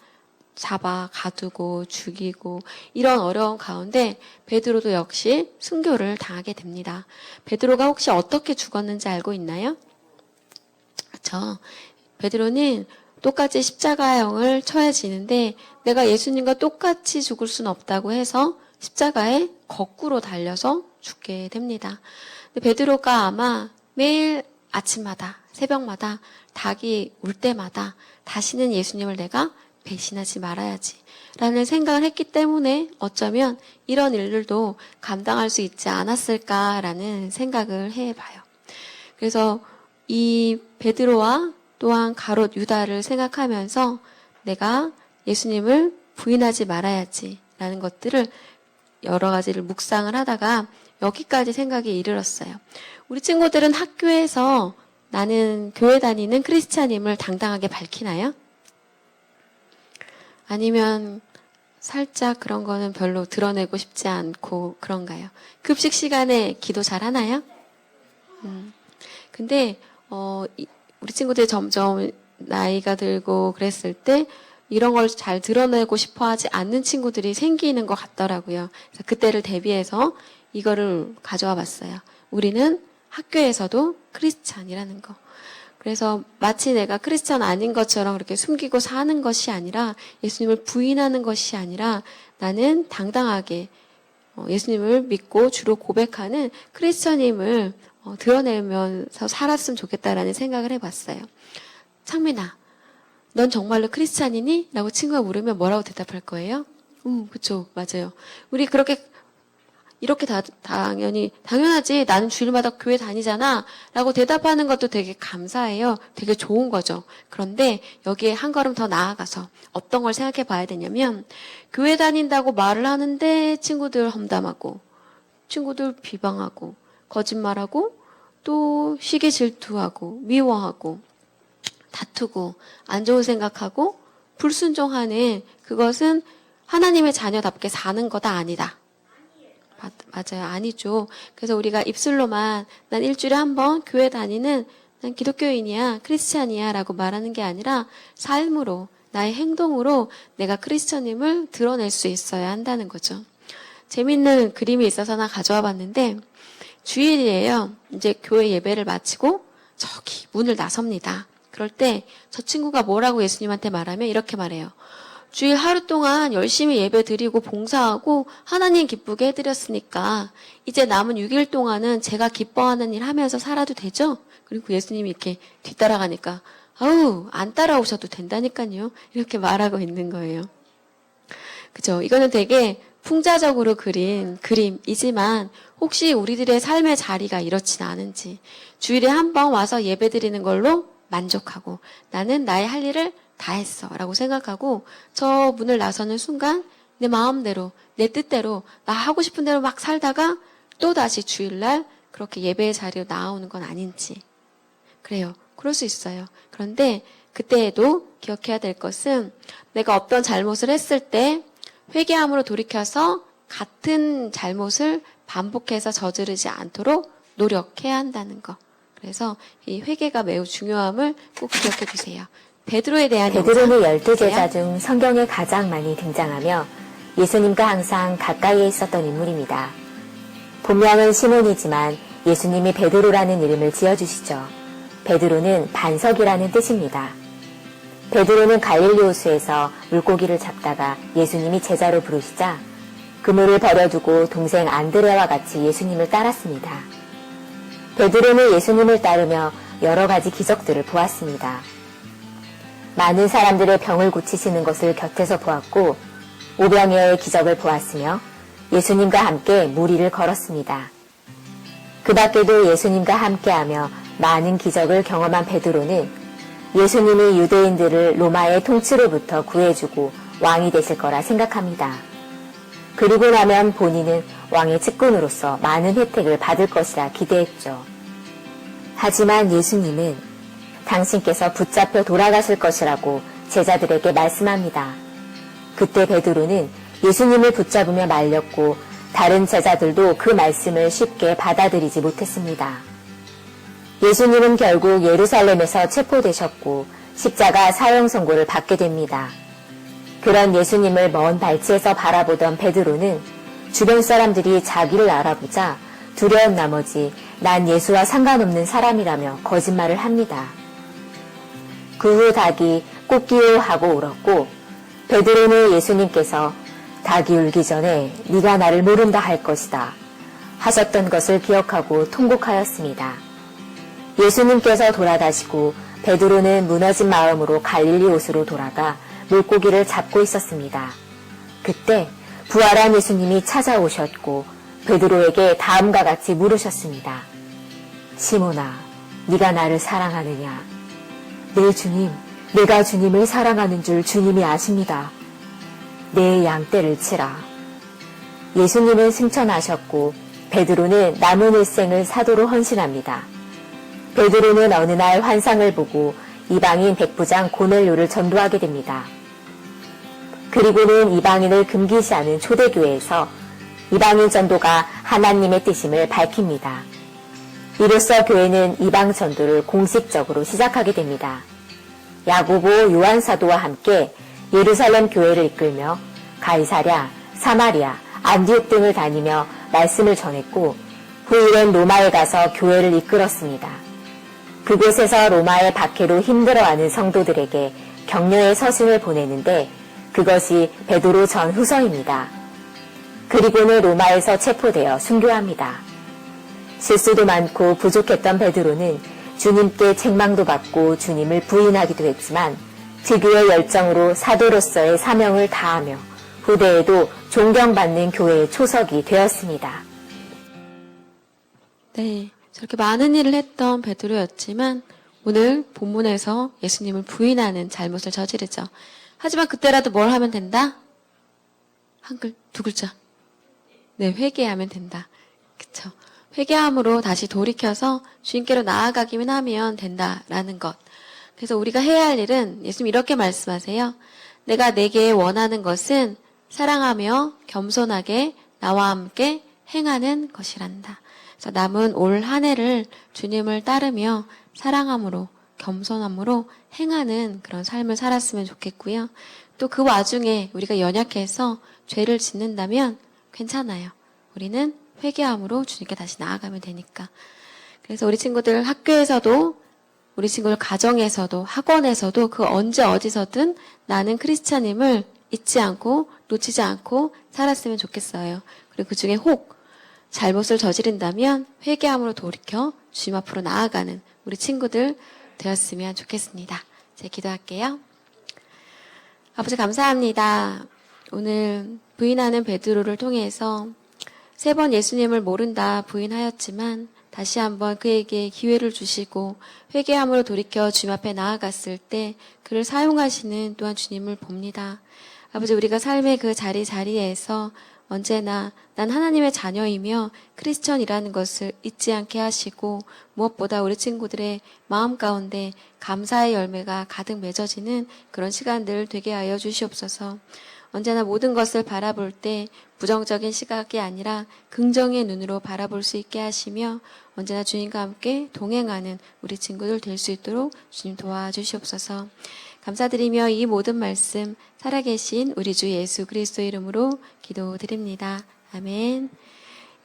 잡아 가두고 죽이고 이런 어려운 가운데 베드로도 역시 순교를 당하게 됩니다. 베드로가 혹시 어떻게 죽었는지 알고 있나요? 그렇죠. 베드로는 똑같이 십자가형을 쳐야지는데 내가 예수님과 똑같이 죽을 수는 없다고 해서 십자가에 거꾸로 달려서 죽게 됩니다. 근데 베드로가 아마 매일 아침마다 새벽마다 닭이 울 때마다 다시는 예수님을 내가 배신하지 말아야지 라는 생각을 했기 때문에 어쩌면 이런 일들도 감당할 수 있지 않았을까라는 생각을 해봐요. 그래서 이 베드로와 또한 가롯 유다를 생각하면서 내가 예수님을 부인하지 말아야지 라는 것들을 여러 가지를 묵상을 하다가 여기까지 생각이 이르렀어요. 우리 친구들은 학교에서 나는 교회 다니는 크리스찬임을 당당하게 밝히나요? 아니면 살짝 그런 거는 별로 드러내고 싶지 않고 그런가요? 급식 시간에 기도 잘 하나요? 근데 우리 친구들이 점점 나이가 들고 그랬을 때 이런 걸 잘 드러내고 싶어 하지 않는 친구들이 생기는 것 같더라고요. 그래서 그때를 대비해서 이거를 가져와 봤어요. 우리는 학교에서도 크리스찬이라는 거. 그래서 마치 내가 크리스찬 아닌 것처럼 그렇게 숨기고 사는 것이 아니라 예수님을 부인하는 것이 아니라 나는 당당하게 예수님을 믿고 주로 고백하는 크리스찬임을 드러내면서 살았으면 좋겠다라는 생각을 해봤어요. 창민아, 넌 정말로 크리스찬이니? 라고 친구가 물으면 뭐라고 대답할 거예요? 그쵸, 맞아요. 우리 그렇게 이렇게 당연하지. 나는 주일마다 교회 다니잖아. 라고 대답하는 것도 되게 감사해요. 되게 좋은 거죠. 그런데 여기에 한 걸음 더 나아가서 어떤 걸 생각해 봐야 되냐면, 교회 다닌다고 말을 하는데 친구들 험담하고, 친구들 비방하고, 거짓말하고, 또 시기 질투하고, 미워하고, 다투고, 안 좋은 생각하고, 불순종하는 그것은 하나님의 자녀답게 사는 거다 아니다. 맞아요. 아니죠. 그래서 우리가 입술로만 난 일주일에 한 번 교회 다니는 난 기독교인이야, 크리스찬이야 라고 말하는 게 아니라 삶으로, 나의 행동으로 내가 크리스천임을 드러낼 수 있어야 한다는 거죠. 재밌는 그림이 있어서 하나 가져와 봤는데, 주일이에요. 이제 교회 예배를 마치고 저기 문을 나섭니다. 그럴 때 저 친구가 뭐라고 예수님한테 말하면 이렇게 말해요. 주일 하루 동안 열심히 예배 드리고 봉사하고 하나님 기쁘게 해드렸으니까 이제 남은 6일 동안은 제가 기뻐하는 일 하면서 살아도 되죠? 그리고 예수님이 이렇게 뒤따라가니까 아우 안 따라오셔도 된다니까요. 이렇게 말하고 있는 거예요. 그죠? 이거는 되게 풍자적으로 그린 그림이지만 혹시 우리들의 삶의 자리가 이렇진 않은지, 주일에 한 번 와서 예배 드리는 걸로 만족하고 나는 나의 할 일을 다 했어 라고 생각하고 저 문을 나서는 순간 내 마음대로 내 뜻대로 나 하고 싶은 대로 막 살다가 또 다시 주일날 그렇게 예배의 자리로 나오는 건 아닌지. 그래요. 그럴 수 있어요. 그런데 그때에도 기억해야 될 것은 내가 어떤 잘못을 했을 때 회개함으로 돌이켜서 같은 잘못을 반복해서 저지르지 않도록 노력해야 한다는 거. 그래서 이 회개가 매우 중요함을 꼭 기억해 두세요. 베드로에 대한 베드로는 영상 12제자 중 성경에 가장 많이 등장하며 예수님과 항상 가까이에 있었던 인물입니다. 본명은 시몬이지만 예수님이 베드로라는 이름을 지어주시죠. 베드로는 반석이라는 뜻입니다. 베드로는 갈릴리 호수에서 물고기를 잡다가 예수님이 제자로 부르시자 그물을 버려두고 동생 안드레와 같이 예수님을 따랐습니다. 베드로는 예수님을 따르며 여러 가지 기적들을 보았습니다. 많은 사람들의 병을 고치시는 것을 곁에서 보았고 오병이어의 기적을 보았으며 예수님과 함께 무리를 걸었습니다. 그 밖에도 예수님과 함께하며 많은 기적을 경험한 베드로는 예수님이 유대인들을 로마의 통치로부터 구해주고 왕이 되실 거라 생각합니다. 그리고 나면 본인은 왕의 측근으로서 많은 혜택을 받을 것이라 기대했죠. 하지만 예수님은 당신께서 붙잡혀 돌아가실 것이라고 제자들에게 말씀합니다. 그때 베드로는 예수님을 붙잡으며 말렸고 다른 제자들도 그 말씀을 쉽게 받아들이지 못했습니다. 예수님은 결국 예루살렘에서 체포되셨고 십자가 사형 선고를 받게 됩니다. 그런 예수님을 먼 발치에서 바라보던 베드로는 주변 사람들이 자기를 알아보자 두려운 나머지 난 예수와 상관없는 사람이라며 거짓말을 합니다. 그 후 닭이 꽂기요 하고 울었고 베드로는 예수님께서 닭이 울기 전에 네가 나를 모른다 할 것이다 하셨던 것을 기억하고 통곡하였습니다. 예수님께서 돌아가시고 베드로는 무너진 마음으로 갈릴리 호수로 돌아가 물고기를 잡고 있었습니다. 그때 부활한 예수님이 찾아오셨고 베드로에게 다음과 같이 물으셨습니다. 시몬아, 네가 나를 사랑하느냐? 네 주님, 내가 주님을 사랑하는 줄 주님이 아십니다. 내 양떼를 치라. 예수님은 승천하셨고 베드로는 남은 일생을 사도로 헌신합니다. 베드로는 어느 날 환상을 보고 이방인 백부장 고넬료를 전도하게 됩니다. 그리고는 이방인을 금기시하는 초대교회에서 이방인 전도가 하나님의 뜻임을 밝힙니다. 이로써 교회는 이방 전도를 공식적으로 시작하게 됩니다. 야고보, 요한 사도와 함께 예루살렘 교회를 이끌며 가이사랴, 사마리아, 안디옥 등을 다니며 말씀을 전했고 후일엔 로마에 가서 교회를 이끌었습니다. 그곳에서 로마의 박해로 힘들어하는 성도들에게 격려의 서신을 보내는데 그것이 베드로 전 후서입니다. 그리고는 로마에서 체포되어 순교합니다. 실수도 많고 부족했던 베드로는 주님께 책망도 받고 주님을 부인하기도 했지만 특유의 열정으로 사도로서의 사명을 다하며 후대에도 존경받는 교회의 초석이 되었습니다. 네, 저렇게 많은 일을 했던 베드로였지만 오늘 본문에서 예수님을 부인하는 잘못을 저지르죠. 하지만 그때라도 뭘 하면 된다? 두 글자. 네, 회개하면 된다. 그쵸. 회개함으로 다시 돌이켜서 주님께로 나아가기만 하면 된다라는 것. 그래서 우리가 해야 할 일은 예수님 이렇게 말씀하세요. 내가 내게 원하는 것은 사랑하며 겸손하게 나와 함께 행하는 것이란다. 그래서 남은 올 한 해를 주님을 따르며 사랑함으로 겸손함으로 행하는 그런 삶을 살았으면 좋겠고요. 또 그 와중에 우리가 연약해서 죄를 짓는다면 괜찮아요. 우리는 회개함으로 주님께 다시 나아가면 되니까. 그래서 우리 친구들 학교에서도 우리 친구들 가정에서도 학원에서도 그 언제 어디서든 나는 크리스찬임을 잊지 않고 놓치지 않고 살았으면 좋겠어요. 그리고 그중에 혹 잘못을 저지른다면 회개함으로 돌이켜 주님 앞으로 나아가는 우리 친구들 되었으면 좋겠습니다. 제가 기도할게요. 아버지 감사합니다. 오늘 부인하는 베드로를 통해서 3번 예수님을 모른다 부인하였지만 다시 한번 그에게 기회를 주시고 회개함으로 돌이켜 주님 앞에 나아갔을 때 그를 사용하시는 또한 주님을 봅니다. 아버지 우리가 삶의 그 자리에서 언제나 난 하나님의 자녀이며 크리스천이라는 것을 잊지 않게 하시고 무엇보다 우리 친구들의 마음 가운데 감사의 열매가 가득 맺어지는 그런 시간들 되게 하여 주시옵소서. 언제나 모든 것을 바라볼 때 부정적인 시각이 아니라 긍정의 눈으로 바라볼 수 있게 하시며 언제나 주님과 함께 동행하는 우리 친구들 될 수 있도록 주님 도와주시옵소서. 감사드리며 이 모든 말씀 살아계신 우리 주 예수 그리스도 이름으로 기도드립니다. 아멘.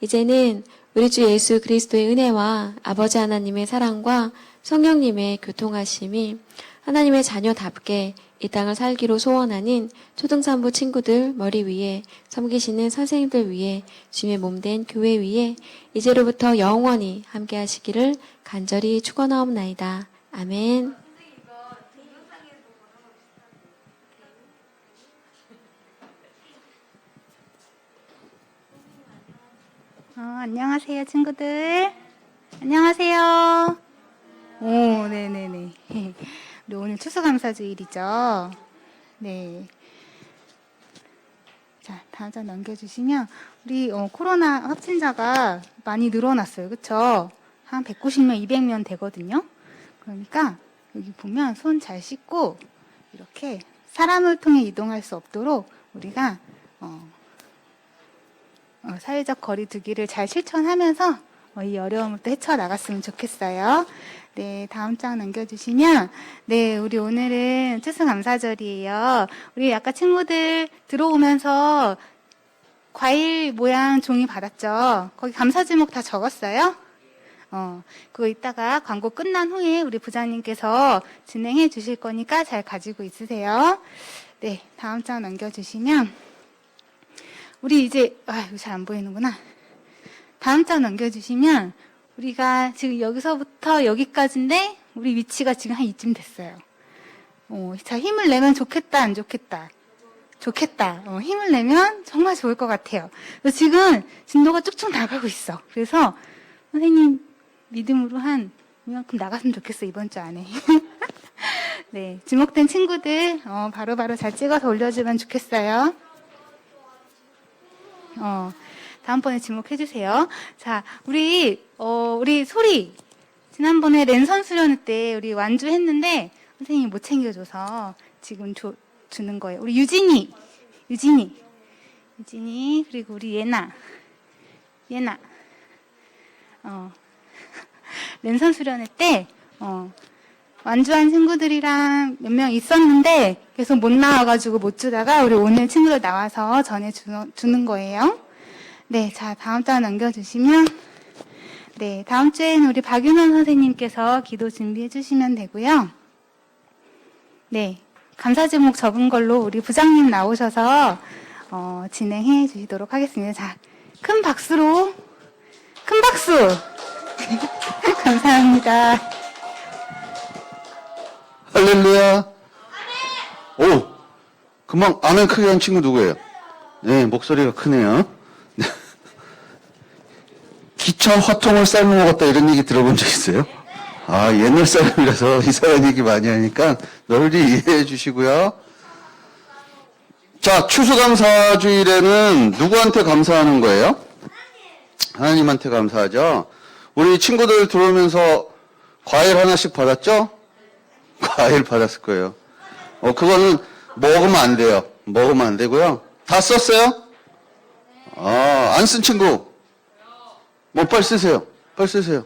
이제는 우리 주 예수 그리스도의 은혜와 아버지 하나님의 사랑과 성령님의 교통하심이 하나님의 자녀답게 이 땅을 살기로 소원하는 초등산부 친구들 머리 위에 섬기시는 선생님들 위에 주님의 몸된 교회 위에 이제로부터 영원히 함께 하시기를 간절히 축원하옵나이다. 아멘. 안녕하세요, 친구들. 안녕하세요. 오, 네네네. 우리 오늘 추수감사주일이죠. 네. 자, 다음 장 넘겨주시면, 우리 코로나 확진자가 많이 늘어났어요. 그쵸? 한 190명, 200명 되거든요. 그러니까, 여기 보면 손 잘 씻고, 이렇게 사람을 통해 이동할 수 없도록 우리가, 사회적 거리 두기를 잘 실천하면서 이 어려움을 또 헤쳐나갔으면 좋겠어요. 네, 다음 장 넘겨주시면, 네, 우리 오늘은 추수감사절이에요. 우리 아까 친구들 들어오면서 과일 모양 종이 받았죠? 거기 감사 제목 다 적었어요? 그거 이따가 광고 끝난 후에 우리 부장님께서 진행해 주실 거니까 잘 가지고 있으세요. 네, 다음 장 넘겨주시면, 우리 이제, 이거 잘 안 보이는구나. 다음 장 넘겨주시면, 우리가 지금 여기서부터 여기까지인데, 우리 위치가 지금 한 이쯤 됐어요. 자, 힘을 내면 좋겠다, 안 좋겠다? 좋겠다. 힘을 내면 정말 좋을 것 같아요. 그래서 지금 진도가 쭉쭉 나가고 있어. 그래서 선생님 믿음으로 한 이만큼 나갔으면 좋겠어, 이번 주 안에. 네, 지목된 친구들, 바로바로 잘 찍어서 올려주면 좋겠어요. 다음번에 지목해주세요. 자, 우리 소리. 지난번에 랜선 수련회 때 우리 완주했는데, 선생님이 못 챙겨줘서 지금 주는 거예요. 우리 유진이, 그리고 우리 예나. 랜선 수련회 때, 완주한 친구들이랑 몇 명 있었는데 계속 못 나와가지고 못 주다가 우리 오늘 친구들 나와서 전해주는 거예요. 네, 자, 다음 장 넘겨주시면, 네, 다음 주에는 우리 박윤원 선생님께서 기도 준비해 주시면 되고요. 네, 감사 제목 적은 걸로 우리 부장님 나오셔서 진행해 주시도록 하겠습니다. 자, 큰 박수! 감사합니다. 할렐루야. 오, 금방 아멘 크게 한 친구 누구예요? 네, 목소리가 크네요. 기차 화통을 삶아 먹었다 이런 얘기 들어본 적 있어요? 아, 옛날 사람이라서 이상한 얘기 많이 하니까 널리 이해해 주시고요. 자, 추수감사주일에는 누구한테 감사하는 거예요? 하나님한테 감사하죠. 우리 친구들 들어오면서 과일 하나씩 받았죠? 과일 받았을 거예요. 그거는 먹으면 안 돼요. 먹으면 안 되고요. 다 썼어요? 안 쓴 친구. 빨리 쓰세요. 빨리 쓰세요.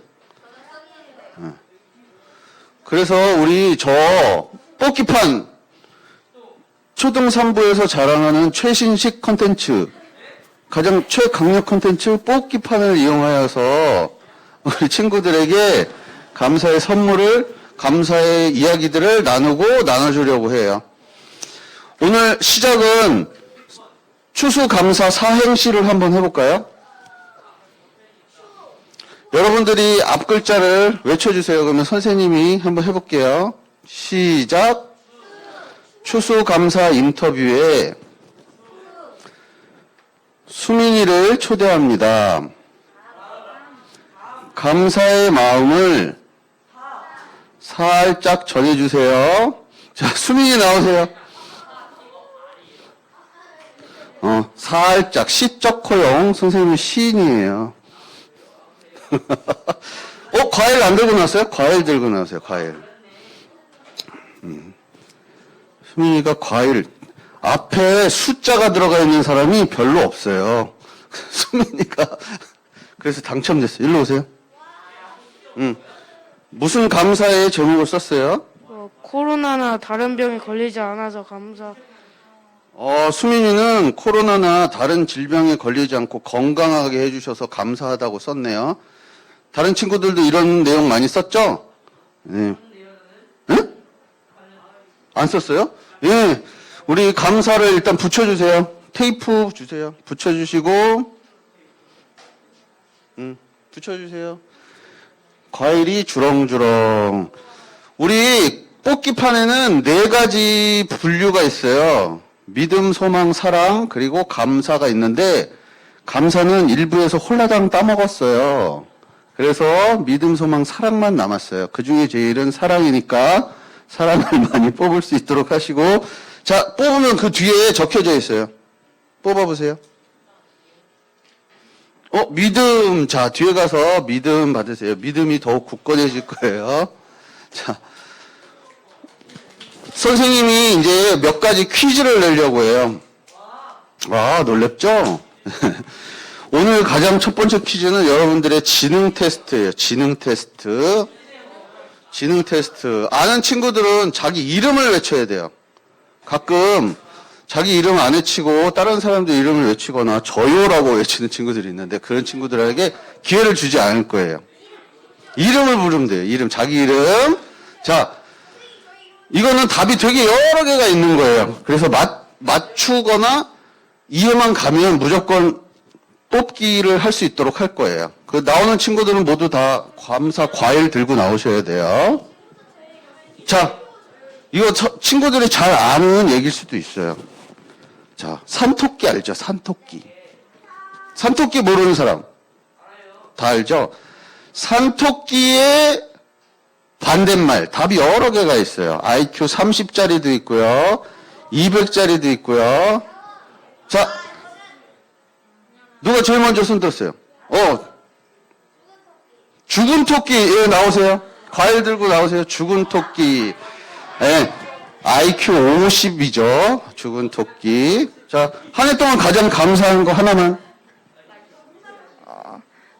그래서 우리 저 뽑기판 초등 3부에서 자랑하는 최신식 컨텐츠, 가장 최강력 컨텐츠 뽑기판을 이용하여서 우리 친구들에게 감사의 선물을, 감사의 이야기들을 나누고 나눠주려고 해요. 오늘 시작은 추수감사 사행시를 한번 해볼까요? 여러분들이 앞 글자를 외쳐주세요. 그러면 선생님이 한번 해볼게요. 시작. 추수감사 인터뷰에 수민이를 초대합니다. 감사의 마음을 살짝 전해주세요. 자, 수민이 나오세요. 살짝 시적 허용. 선생님은 시인이에요. 과일 안 들고 나왔어요? 과일 들고 나왔어요, 과일. 수민이가 과일, 앞에 숫자가 들어가 있는 사람이 별로 없어요. 수민이가, 그래서 당첨됐어요. 일로 오세요. 무슨 감사의 제목을 썼어요? 코로나나 다른 병에 걸리지 않아서 감사. 수민이는 코로나나 다른 질병에 걸리지 않고 건강하게 해주셔서 감사하다고 썼네요. 다른 친구들도 이런 내용 많이 썼죠? 네. 응? 안 썼어요? 예. 우리 감사를 일단 붙여주세요. 테이프 주세요. 붙여주시고, 붙여주세요. 과일이 주렁주렁. 우리 뽑기판에는 4가지 분류가 있어요. 믿음, 소망, 사랑, 그리고 감사가 있는데, 감사는 일부에서 홀라당 따먹었어요. 그래서 믿음, 소망, 사랑만 남았어요. 그 중에 제일은 사랑이니까 사랑을 많이 뽑을 수 있도록 하시고, 자, 뽑으면 그 뒤에 적혀져 있어요. 뽑아보세요. 믿음. 자, 뒤에 가서 믿음 받으세요. 믿음이 더욱 굳건해질 거예요. 자, 선생님이 이제 몇 가지 퀴즈를 내려고 해요. 놀랍죠? 오늘 가장 첫 번째 퀴즈는 여러분들의 지능 테스트예요. 지능 테스트. 지능 테스트. 아는 친구들은 자기 이름을 외쳐야 돼요. 가끔 자기 이름 안 외치고 다른 사람들 이름을 외치거나 저요라고 외치는 친구들이 있는데 그런 친구들에게 기회를 주지 않을 거예요. 이름을 부르면 돼요. 이름, 자기 이름. 자, 이거는 답이 되게 여러 개가 있는 거예요. 그래서 맞추거나 이해만 가면 무조건 뽑기를 할 수 있도록 할 거예요. 그 나오는 친구들은 모두 다 감사 과일 들고 나오셔야 돼요. 자, 이거 친구들이 잘 아는 얘기일 수도 있어요. 자, 산토끼 알죠? 산토끼. 산토끼 모르는 사람? 다 알죠? 산토끼의 반대말, 답이 여러 개가 있어요. IQ 30짜리도 있고요. 200짜리도 있고요. 자, 누가 제일 먼저 손 들었어요? 죽은 토끼, 예, 나오세요. 과일 들고 나오세요. 죽은 토끼. 예, IQ 50이죠. 죽은 토끼. 자, 한 해 동안 가장 감사한 거 하나만.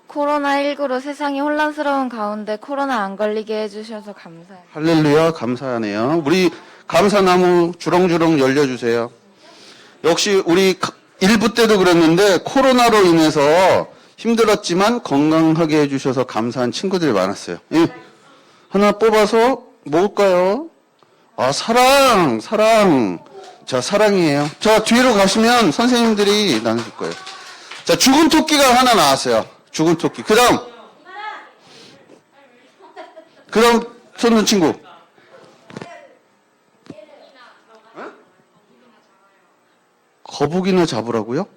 코로나19로 세상이 혼란스러운 가운데 코로나 안 걸리게 해주셔서 감사해요. 할렐루야, 감사하네요. 우리 감사나무 주렁주렁 열려주세요. 역시 우리 1부 때도 그랬는데 코로나로 인해서 힘들었지만 건강하게 해주셔서 감사한 친구들이 많았어요. 예. 하나 뽑아서 뭘까요? 사랑. 자, 사랑이에요. 자, 뒤로 가시면 선생님들이 나눠줄 거예요. 자, 죽은 토끼가 하나 나왔어요. 죽은 토끼. 그 다음 손 든 친구. 거북이나 잡으라고요?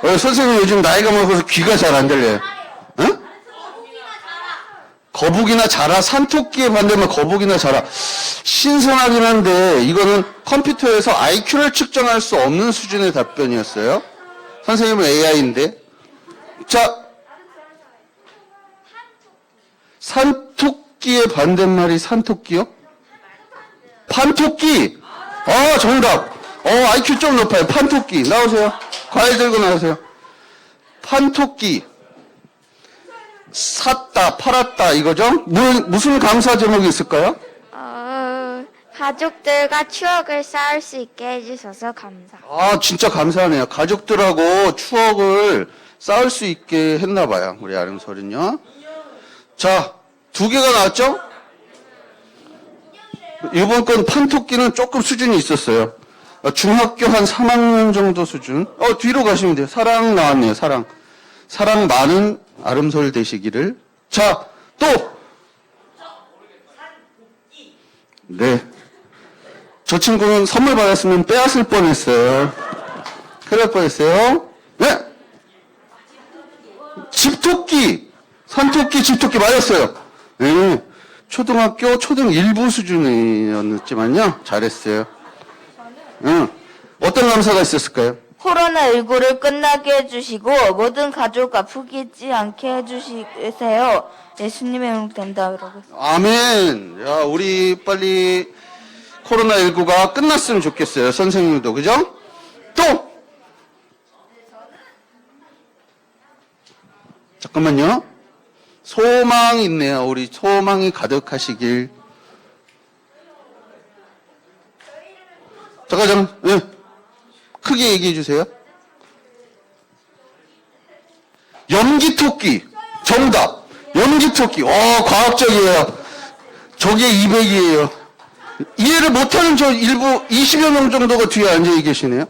선생님 요즘 나이가 먹어서 귀가 잘 안 들려요. 응? 거북이나 자라. 산토끼의 반대면 거북이나 자라. 신선하긴 한데 이거는 컴퓨터에서 IQ를 측정할 수 없는 수준의 답변이었어요. 선생님은 AI인데. 자, 산토끼의 반대말이 산토끼요? 판토끼. 정답. IQ 좀 높아요. 판토끼. 나오세요. 과일 들고 나오세요. 판토끼. 샀다, 팔았다, 이거죠? 무슨 감사 제목이 있을까요? 가족들과 추억을 쌓을 수 있게 해주셔서 감사. 진짜 감사하네요. 가족들하고 추억을 쌓을 수 있게 했나봐요. 우리 아름설은요. 자, 2개가 나왔죠? 이번 건 판토끼는 조금 수준이 있었어요. 중학교 한 3학년 정도 수준. 뒤로 가시면 돼요. 사랑 나왔네요, 사랑. 사랑 많은 아름설 되시기를. 자, 또! 네. 저 친구는 선물 받았으면 빼앗을 뻔했어요. 큰일 날 뻔했어요. 네! 집토끼! 산토끼, 집토끼 맞았어요. 네. 초등학교 초등 1부 수준이었지만요. 잘했어요. 어떤 감사가 있었을까요? 코로나19를 끝나게 해주시고 모든 가족 아프지 않게 해주세요. 예수님의 이름 된다 그러고 있어요. 아멘. 야, 우리 빨리 코로나19가 끝났으면 좋겠어요. 선생님도. 그죠? 또! 잠깐만요. 소망이 있네요. 우리 소망이 가득하시길. 잠깐. 네. 크게 얘기해 주세요. 염기토끼. 정답. 염기토끼. 과학적이에요. 저게 200이에요. 이해를 못하는 저 일부 20여 명 정도가 뒤에 앉아 계시네요.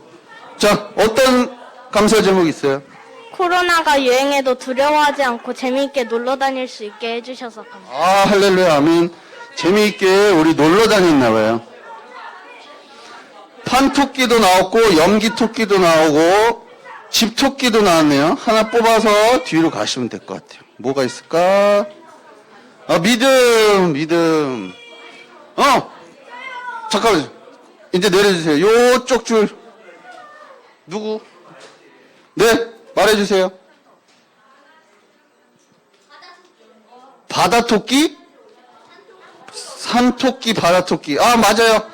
자, 어떤 감사 제목 있어요? 코로나가 유행해도 두려워하지 않고 재미있게 놀러 다닐 수 있게 해주셔서 감사합니다. 할렐루야, 아멘. 재미있게 우리 놀러 다녔나봐요. 판토끼도 나왔고, 염기토끼도 나오고, 집토끼도 나왔네요. 하나 뽑아서 뒤로 가시면 될 것 같아요. 뭐가 있을까? 믿음. 잠깐만요. 이제 내려주세요. 요쪽 줄. 누구? 네, 말해주세요. 바다토끼? 산토끼, 바다토끼. 맞아요.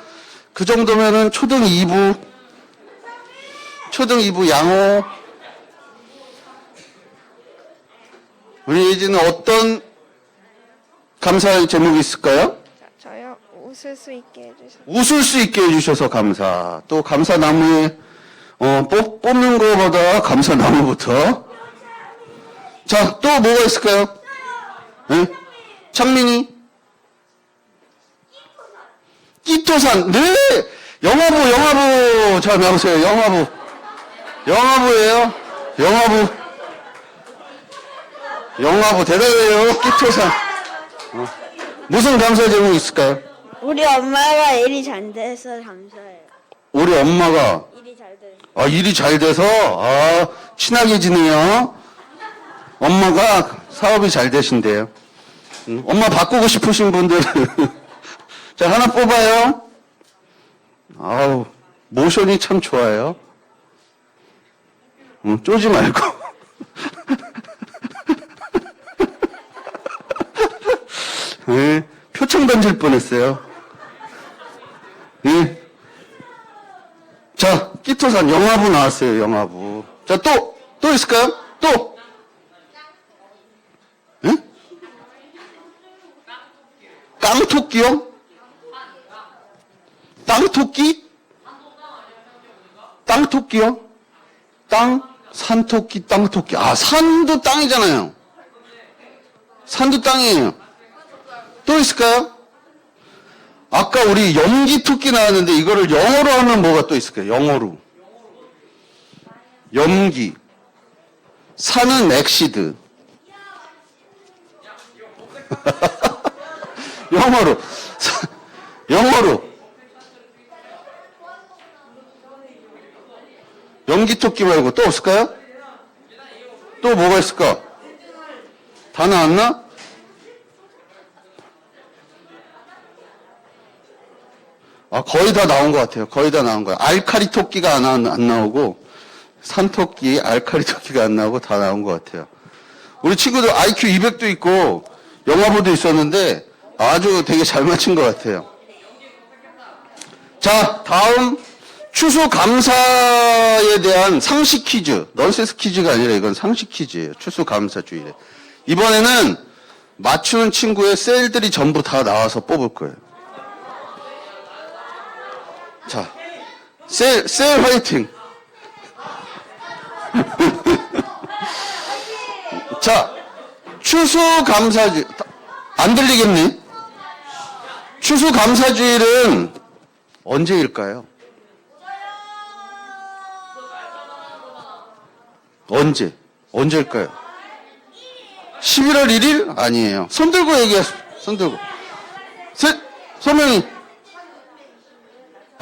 그 정도면은 초등 2부 양호. 우리 예지는 어떤 감사 제목이 있을까요? 저요 웃을 수 있게 해주셔서 웃을 수 있게 해주셔서 감사. 또 감사나무에 뽑는 거보다 감사나무부터. 자, 또 뭐가 있을까요? 네? 창민이? 끼토산. 네! 영화부. 자, 나오세요. 영화부예요. 영화부 대단해요. 끼토산. 무슨 감사 제목이 있을까요? 우리 엄마가 일이 잘 돼서 감사해요. 우리 엄마가 일이 잘 돼서. 일이 잘 돼서 친하게 지내요. 엄마가 사업이 잘 되신대요. 엄마 바꾸고 싶으신 분들 자, 하나 뽑아요. 모션이 참 좋아요. 쪼지 말고. 네, 표창 던질 뻔했어요. 네. 자, 끼토산 영화부 나왔어요. 영화부. 자, 또 있을까요? 또. 예? 깡토끼요? 땅토끼? 땅토끼요? 산토끼, 땅토끼. 산도 땅이잖아요. 산도 땅이에요. 또 있을까요? 아까 우리 염기토끼 나왔는데 이거를 영어로 하면 뭐가 또 있을까요? 영어로. 염기. 산은 엑시드. 영어로. 전기토끼 말고 또 없을까요? 또 뭐가 있을까? 다 나왔나? 거의 다 나온 것 같아요. 거의 다 나온 거예요. 알카리 토끼가 안 나오고, 산토끼, 알카리 토끼가 안 나오고 다 나온 것 같아요. 우리 친구들 IQ 200도 있고, 영화보도 있었는데, 아주 되게 잘 맞춘 것 같아요. 자, 다음, 추수감사에 대한 상식 퀴즈. 넌센스 퀴즈가 아니라 이건 상식 퀴즈예요. 추수감사주일에. 이번에는 맞추는 친구의 셀들이 전부 다 나와서 뽑을 거예요. 자, 셀 화이팅! 자, 추수감사주일. 안 들리겠니? 추수감사주일은 언제일까요? 언제일까요? 11월 1일? 아니에요. 손 들고 얘기하세요. 손 들고. 소명이.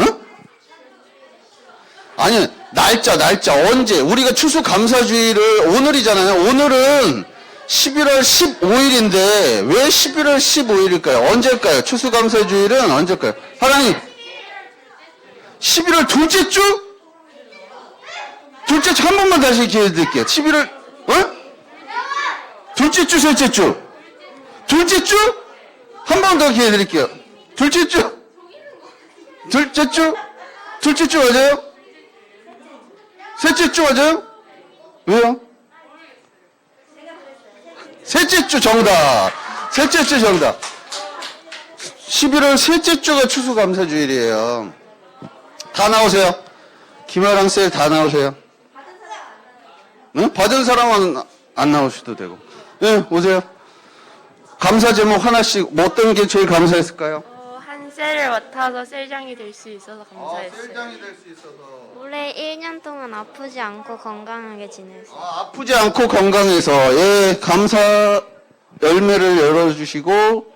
응? 아니, 날짜. 언제? 우리가 추수감사주의를 오늘이잖아요. 오늘은 11월 15일인데, 왜 11월 15일일까요? 언제일까요? 추수감사주일은 언제일까요? 하랑이. 11월 둘째 주? 둘째 주 한 번만 다시 기회 드릴게요. 11월, 둘째 주, 셋째 주? 둘째 주? 한 번 더 기회 드릴게요. 둘째 주? 둘째 주 맞아요? 셋째 주 맞아요? 왜요? 셋째 주 정답. 11월 셋째 주가 추수감사주일이에요. 다 나오세요. 김아랑 셀 다 나오세요. 응? 받은 사람은 안 나오셔도 되고. 네, 오세요. 감사 제목 하나씩, 뭐 어떤 게 제일 감사했을까요? 한 셀을 맡아서 셀장이 될 수 있어서 감사했어요. 셀장이 될 수 있어서. 올해 1년 동안 아프지 않고 건강하게 지냈어요. 아프지 않고 건강해서, 예, 감사 열매를 열어주시고,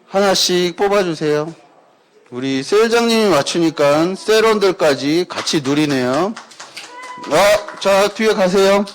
하나씩 뽑아주세요. 우리 셀장님이 맞추니까 셀원들까지 같이 누리네요. 자, 뒤에 가세요.